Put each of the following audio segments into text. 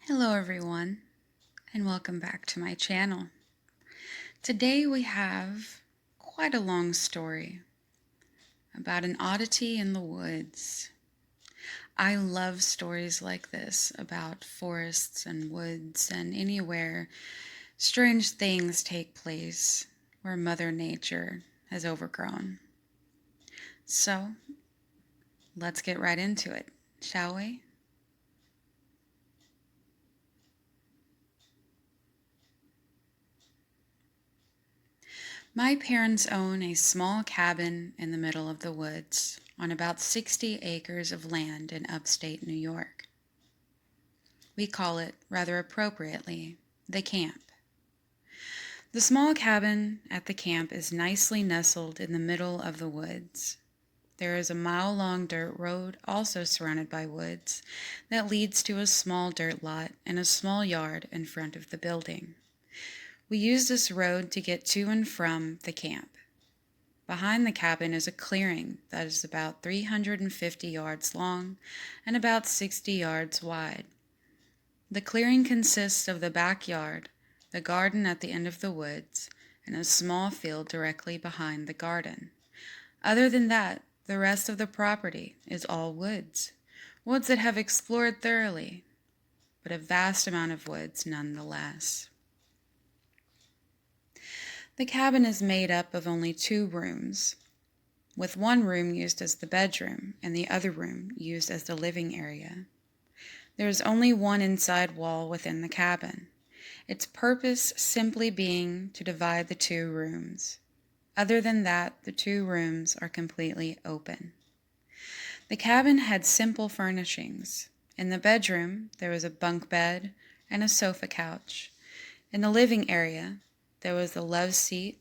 Hello everyone, and welcome back to my channel. Today we have quite a long story about an oddity in the woods. I love stories like this about forests and woods and anywhere strange things take place where Mother Nature has overgrown. So, let's get right into it, shall we? My parents own a small cabin in the middle of the woods on about 60 acres of land in upstate New York. We call it, rather appropriately, the camp. The small cabin at the camp is nicely nestled in the middle of the woods. There is a mile-long dirt road, also surrounded by woods, that leads to a small dirt lot and a small yard in front of the building. We use this road to get to and from the camp. Behind the cabin is a clearing that is about 350 yards long and about 60 yards wide. The clearing consists of the backyard, the garden at the end of the woods, and a small field directly behind the garden. Other than that, the rest of the property is all woods. Woods that have explored thoroughly, but a vast amount of woods nonetheless. The cabin is made up of only 2 rooms, with one room used as the bedroom and the other room used as the living area. There is only one inside wall within the cabin, its purpose simply being to divide the 2 rooms. Other than that, the 2 rooms are completely open. The cabin had simple furnishings. In the bedroom, there was a bunk bed and a sofa couch. In the living area, there was a love seat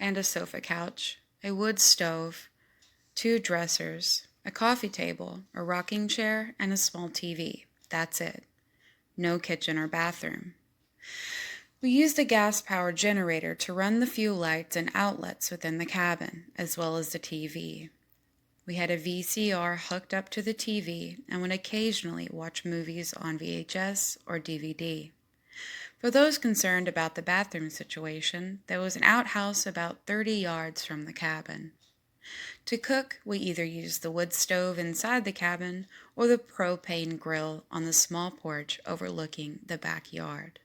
and a sofa couch, a wood stove, 2 dressers, a coffee table, a rocking chair, and a small TV. That's it. No kitchen or bathroom. We used a gas-powered generator to run the few lights and outlets within the cabin, as well as the TV. We had a VCR hooked up to the TV and would occasionally watch movies on VHS or DVD. For those concerned about the bathroom situation, there was an outhouse about 30 yards from the cabin. To cook, we either used the wood stove inside the cabin or the propane grill on the small porch overlooking the backyard.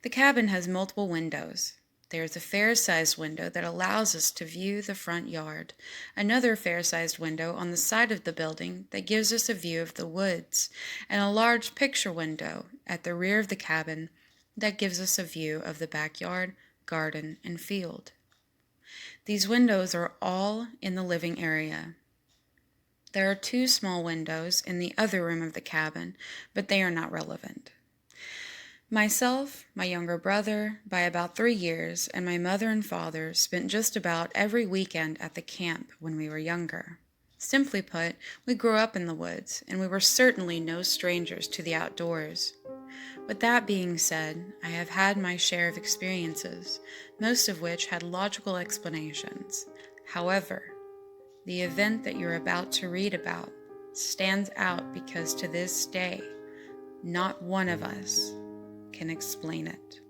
The cabin has multiple windows. There is a fair-sized window that allows us to view the front yard, another fair-sized window on the side of the building that gives us a view of the woods, and a large picture window at the rear of the cabin that gives us a view of the backyard, garden, and field. These windows are all in the living area. There are 2 small windows in the other room of the cabin, but they are not relevant. Myself, my younger brother, by about 3 years, and my mother and father spent just about every weekend at the camp when we were younger. Simply put, we grew up in the woods, and we were certainly no strangers to the outdoors. With that being said, I have had my share of experiences, most of which had logical explanations. However, the event that you're about to read about stands out because to this day, not one of us can explain it.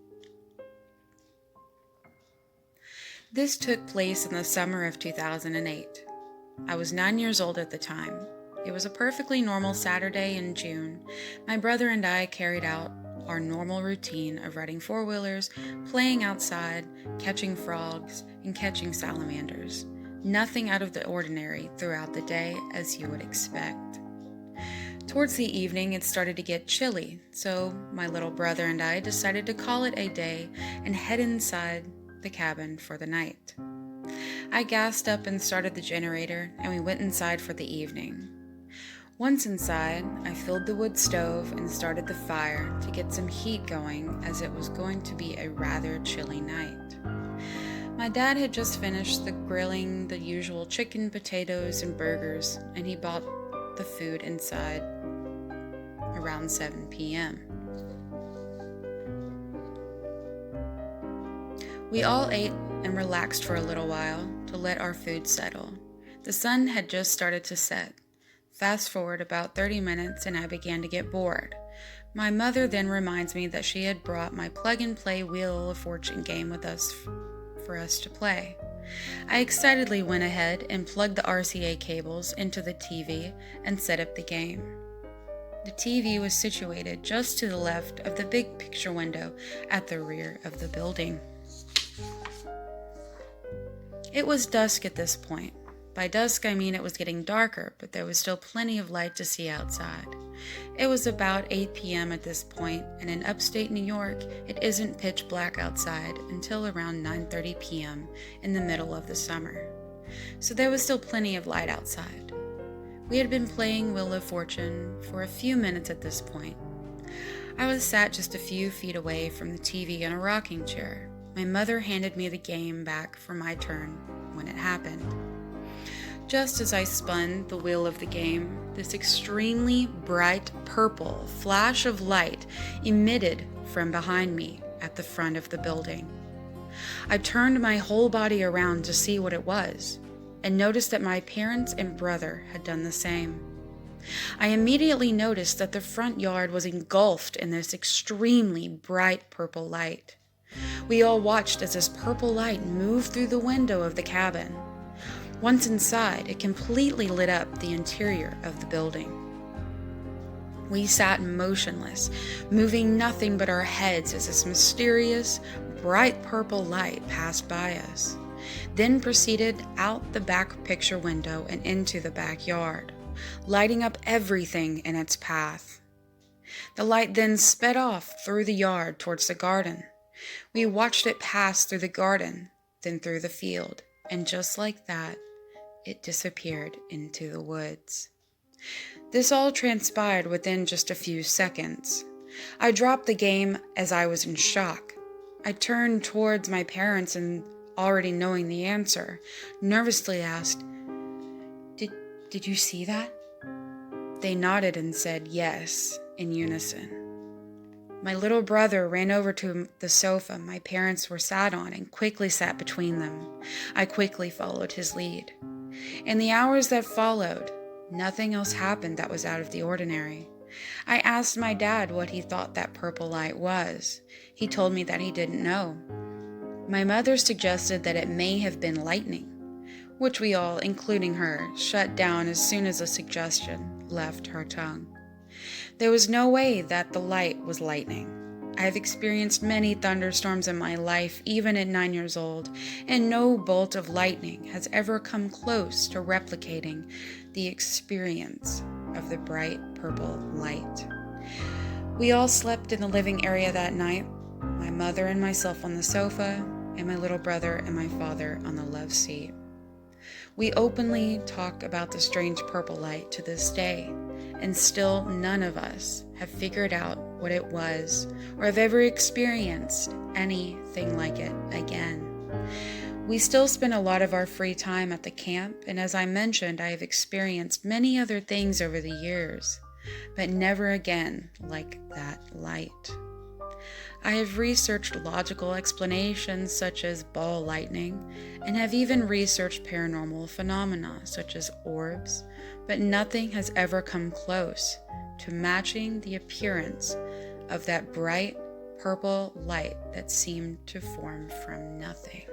This took place in the summer of 2008. I was 9 years old at the time. It was a perfectly normal Saturday in June. My brother and I carried out our normal routine of riding 4-wheelers, playing outside, catching frogs, and catching salamanders. Nothing out of the ordinary throughout the day, as you would expect. Towards the evening, it started to get chilly, so my little brother and I decided to call it a day and head inside the cabin for the night. I gassed up and started the generator, and we went inside for the evening. Once inside, I filled the wood stove and started the fire to get some heat going, as it was going to be a rather chilly night. My dad had just finished grilling the usual chicken, potatoes, and burgers, and he bought the food inside around 7 p.m. We all ate and relaxed for a little while to let our food settle. The sun had just started to set. Fast forward about 30 minutes and I began to get bored. My mother then reminds me that she had brought my plug-and-play Wheel of Fortune game with us for us to play. I excitedly went ahead and plugged the RCA cables into the TV and set up the game. The TV was situated just to the left of the big picture window at the rear of the building. It was dusk at this point. By dusk, I mean it was getting darker, but there was still plenty of light to see outside. It was about 8 p.m. at this point, and in upstate New York, it isn't pitch black outside until around 9:30 p.m. in the middle of the summer. So there was still plenty of light outside. We had been playing Wheel of Fortune for a few minutes at this point. I was sat just a few feet away from the TV in a rocking chair. My mother handed me the game back for my turn when it happened. Just as I spun the wheel of the game, this extremely bright purple flash of light emitted from behind me at the front of the building. I turned my whole body around to see what it was, and noticed that my parents and brother had done the same. I immediately noticed that the front yard was engulfed in this extremely bright purple light. We all watched as this purple light moved through the window of the cabin. Once inside, it completely lit up the interior of the building. We sat motionless, moving nothing but our heads as this mysterious, bright purple light passed by us, then proceeded out the back picture window and into the backyard, lighting up everything in its path. The light then sped off through the yard towards the garden. We watched it pass through the garden, then through the field, and just like that, it disappeared into the woods. This all transpired within just a few seconds. I dropped the game as I was in shock. I turned towards my parents and, already knowing the answer, nervously asked, Did you see that? They nodded and said yes, in unison. My little brother ran over to the sofa my parents were sat on and quickly sat between them. I quickly followed his lead. In the hours that followed, nothing else happened that was out of the ordinary. I asked my dad what he thought that purple light was. He told me that he didn't know. My mother suggested that it may have been lightning, which we all, including her, shut down as soon as the suggestion left her tongue. There was no way that the light was lightning. I have experienced many thunderstorms in my life, even at 9 years old, and no bolt of lightning has ever come close to replicating the experience of the bright purple light. We all slept in the living area that night, my mother and myself on the sofa, and my little brother and my father on the love seat. We openly talk about the strange purple light to this day, and still none of us have figured out what it was or have ever experienced anything like it again. We still spend a lot of our free time at the camp, and as I mentioned, I have experienced many other things over the years, but never again like that light. I have researched logical explanations such as ball lightning, and have even researched paranormal phenomena such as orbs, but nothing has ever come close to matching the appearance of that bright purple light that seemed to form from nothing.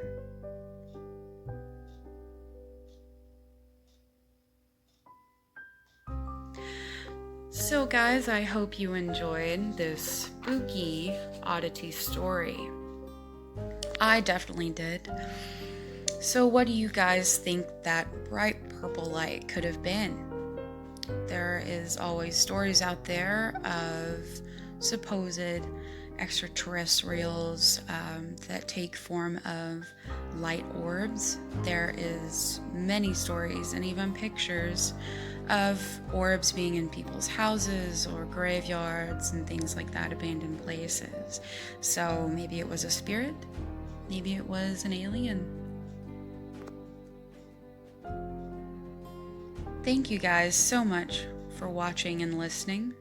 So guys, I hope you enjoyed this spooky oddity story. I definitely did. So what do you guys think that bright purple light could have been? There is always stories out there of supposed extraterrestrials that take form of light orbs. There is many stories and even pictures of orbs being in people's houses or graveyards and things like that, abandoned places. So maybe it was a spirit, maybe it was an alien. Thank you guys so much for watching and listening.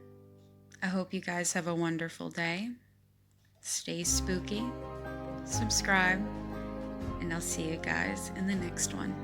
I hope you guys have a wonderful day. Stay spooky, subscribe, and I'll see you guys in the next one.